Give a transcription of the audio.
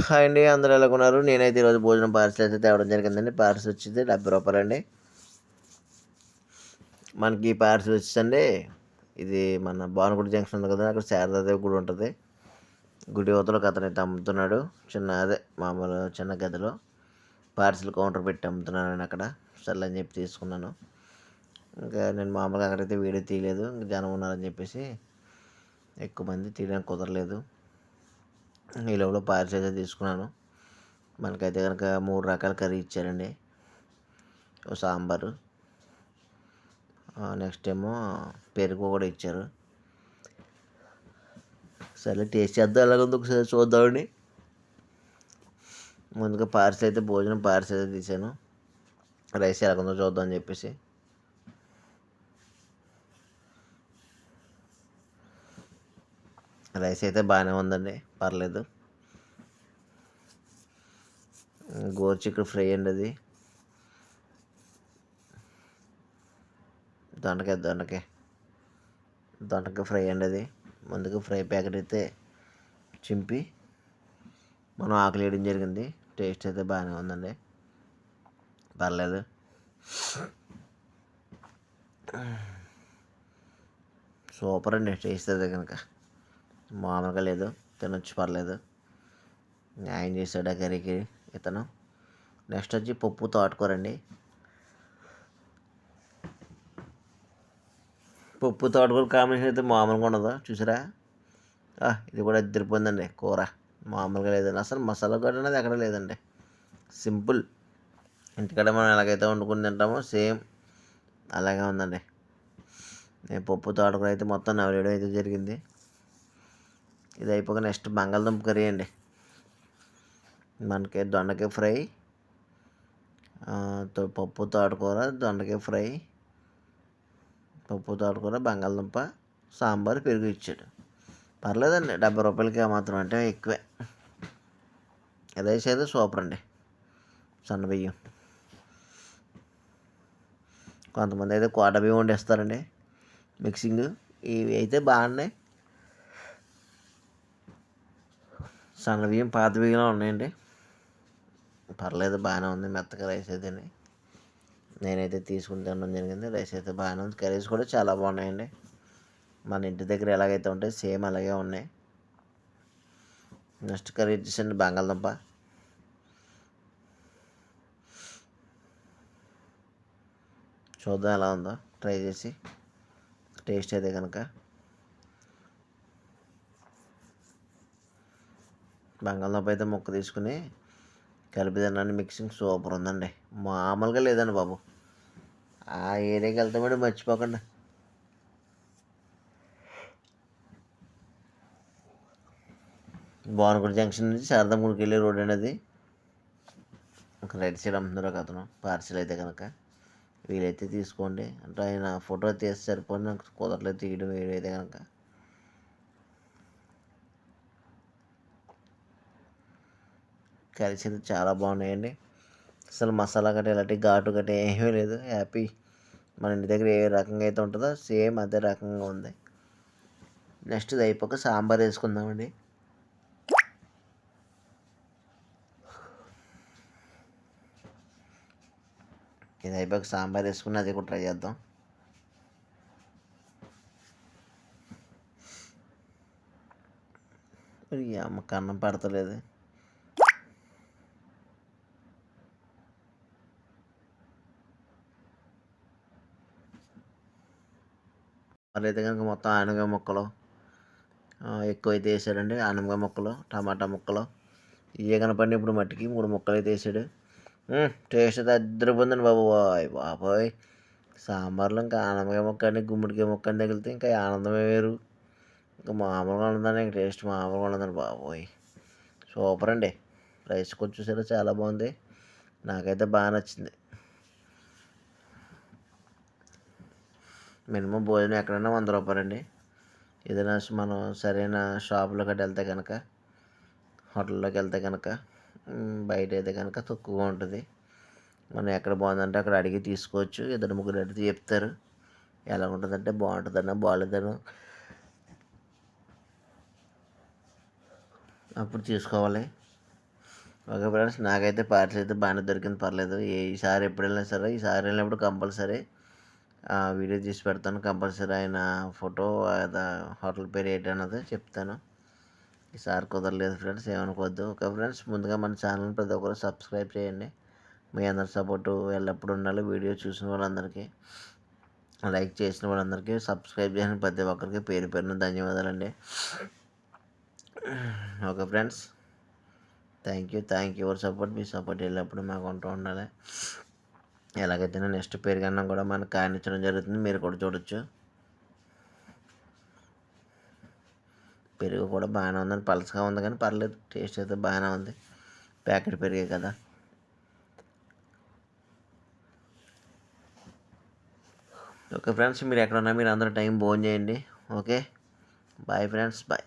Hi అండి, అందరూ ఎలాగున్నారు? నేనైతే ఈరోజు భోజనం పార్సిల్ అయితే తేవడం జరిగిందండి. పార్సిల్ వచ్చింది రూ. 70 అండి. మనకి పార్సిల్ వచ్చేసండి, ఇది మన భానుగుడి జంక్షన్ ఉంది కదా, అక్కడ శారదాదేవి గుడి ఉంటుంది. గుడి అవతల ఒక అతను అయితే అమ్ముతున్నాడు. మామూలు చిన్న గదిలో పార్సిల్ కౌంటర్ పెట్టి అమ్ముతున్నాను అక్కడ. సర్లే అని చెప్పి తీసుకున్నాను. ఇంకా నేను మామూలుగా అక్కడైతే వీడియో తీయలేదు, ఇంకా జనం ఉన్నారని చెప్పేసి ఎక్కువ మంది తీయడానికి కుదరలేదు. ఈ లోపల పార్సిల్ అయితే తీసుకున్నాను. మనకైతే కనుక 3 రకాల కర్రీ ఇచ్చారండి. సాంబారు, నెక్స్ట్ ఏమో పెరుగు కూడా ఇచ్చారు. సరే టేస్ట్ చేద్దాం, ఎలాగుందో ఒకసారి చూద్దామండి. ముందుగా భోజనం పార్సిల్ అయితే తీసాను. రైస్ ఎలాగుందో చూద్దాం అని చెప్పేసి. రైస్ అయితే బాగానే ఉందండి, పర్లేదు. గోరుచిక్కుడు ఫ్రై అండి అది. దొండకాయ ఫ్రై అండి అది. ముందుగా ఫ్రై ప్యాకెట్ అయితే చింపి మనం ఆకలి వేయడం జరిగింది. టేస్ట్ అయితే బాగానే ఉందండి, పర్లేదు. సూపర్ అండి, టేస్ట్ అయితే కనుక మామూలుగా లేదు, తినొచ్చు, పర్లేదు. న్యాయం చేశాడు ఆ కర్రీకి ఇతను. నెక్స్ట్ వచ్చి పప్పు తోటకూరండి. పప్పు తోటకూర కాంబినేషన్ అయితే మామూలుగా ఉండదు, చూసారా? ఇది కూడా అదిరిపోయిందండి కూర, మామూలుగా లేదండి. అసలు మసాలా కూడా అనేది ఎక్కడ లేదండి. సింపుల్, ఇంటికాడ మనం ఎలాగైతే వండుకుని తింటామో సేమ్ అలాగే ఉందండి. నేను పప్పు తోటకూర అయితే మొత్తం నవ్వేయడం అయితే జరిగింది. ఇది అయిపోక నెక్స్ట్ బంగాళదుంప కర్రీ అండి. మనకి దొండకాయ ఫ్రై, పప్పు తోటకూర, దొండకాయ ఫ్రై, పప్పు తోటకూర, బంగాళదుంప, సాంబార్, పెరుగు ఇచ్చాడు. పర్లేదండి, 70 రూపాయలకి మాత్రం, అంటే ఎక్కువే. రైస్ అయితే సూపర్ అండి, సన్న బియ్యం. కొంతమంది అయితే కోట బియ్యం వండేస్తారండి మిక్సింగ్. ఇవి అయితే బాగున్నాయి. సన్న బియ్యం పాత బియ్యంలో ఉన్నాయండి, పర్లేదు, బాగానే ఉంది. మెత్తగా రైస్ అయితే నేనైతే తీసుకుని తినడం జరిగింది. రైస్ అయితే బాగానే ఉంది. కర్రీస్ కూడా చాలా బాగున్నాయండి. మన ఇంటి దగ్గర ఎలాగైతే ఉంటాయి సేమ్ అలాగే ఉన్నాయి. నెక్స్ట్ కర్రీ వచ్చేసండి బంగాళదుంప. చూద్దాం ఎలా ఉందో, ట్రై చేసి టేస్ట్ అయితే కనుక. బంగాళదుంప అయితే ముక్క తీసుకుని కలిపి తిన్నాను. మిక్సింగ్ సూపర్ ఉందండి, మామూలుగా లేదండి బాబు. ఆ ఏరియాకి వెళ్తామండి, మర్చిపోకండి. భానుగుడి జంక్షన్ నుంచి శారదా గుడికి వెళ్ళే రోడ్ అండి అది. ఒక రైట్ సైడ్ అమ్ముతున్నారు ఒక అతను. పార్సిల్ అయితే కనుక వీలైతే తీసుకోండి. అంటే ఆయన ఫోటో తీస్తే సరిపోయి, నాకు కుదరలేదు తీయడం వీడైతే కనుక. కర్రీస్ అయితే చాలా బాగున్నాయండి. అసలు మసాలా గట్ట ఇలాంటి ఘాటు గట్ట ఏమీ లేదు. హ్యాపీ, మన ఇంటి దగ్గర ఏ రకంగా అయితే ఉంటుందో సేమ్ అదే రకంగా ఉంది. నెక్స్ట్ ఇది అయిపోక సాంబార్ వేసుకుందామండి. ఇది అయిపోక సాంబార్ వేసుకుని అది కూడా ట్రై చేద్దాం. అమ్మకి అన్నం పడతలేదు. మరి అయితే కనుక మొత్తం ఆనగ ముక్కలు ఎక్కువైతే వేసాడండి. ఆనగ ముక్కలు, టమాటా ముక్కలు ఇవే కనపడి ఇప్పుడు మట్టికి 3 ముక్కలు అయితే వేసాడు. టేస్ట్ అయితే అద్దరిపోందండి బాబు. బాబోయ్, సాంబార్లో ఇంకా ఆనపకాయ ముక్క అని గుమ్మడికాయ ముక్క అని తగిలితే ఇంకా ఆనందమే వేరు. ఇంకా మామూలుగా ఉండదండి, ఇంకా టేస్ట్ మామూలుగా ఉండదండి బాబోయ్. సూపర్ అండి. రైస్ కొంచెం చూసారా, చాలా బాగుంది. నాకైతే బాగా నచ్చింది. మినిమం భోజనం ఎక్కడైనా 100 రూపాయలండి. ఏదైనా మనం సరైన షాపులోకి వెళ్తే కనుక, హోటల్లోకి వెళ్తే కనుక, బయట అయితే కనుక తక్కువగా ఉంటుంది. మనం ఎక్కడ బాగుందంటే అక్కడ అడిగి తీసుకోవచ్చు. 2-3 అడిగితే చెప్తారు ఎలా ఉంటుందంటే బాగుంటుందన్నా బాగాలేదనో, అప్పుడు తీసుకోవాలి. ఓకే ఫ్రెండ్స్, నాకైతే పార్సల్ అయితే బాగానే దొరికింది, పర్లేదు. ఈసారి ఎప్పుడు వెళ్ళినా సరే, ఈసారి వెళ్ళినప్పుడు కంపల్సరీ వీడియో తీసి పెడతాను. కంపల్సరీ ఆయన ఫోటో, హోటల్ పేరు ఏంటన్నది చెప్తాను. ఈసారి కుదరలేదు ఫ్రెండ్స్, ఏమనుకోవద్దు. ఓకే ఫ్రెండ్స్, ముందుగా మన ఛానల్ ప్రతి ఒక్కరు సబ్స్క్రైబ్ చేయండి. మీ అందరి సపోర్టు ఎల్లప్పుడూ ఉండాలి. వీడియో చూసిన వాళ్ళందరికీ, లైక్ చేసిన వాళ్ళందరికీ, సబ్స్క్రైబ్ చేసిన ప్రతి ఒక్కరికి పేరు పేరున ధన్యవాదాలండి. Okay friends, thank you your support. Me support ఎల్లప్పుడు మాకు ఉంటూ ఉండాలి. ఎలాగైతే నెక్స్ట్ పెరుగన్నం కూడా మనకు కానిచ్చడం జరుగుతుంది, మీరు కూడా చూడొచ్చు. పెరుగు కూడా బాగానే ఉందని, పలసగా ఉంది కానీ పర్లేదు, టేస్ట్ అయితే బాగానే ఉంది. ప్యాకెట్ పెరిగే కదా. ఓకే ఫ్రెండ్స్, మీరు ఎక్కడున్నా మీరు అందరూ టైం భోజనం చేయండి. Okay, bye friends, bye.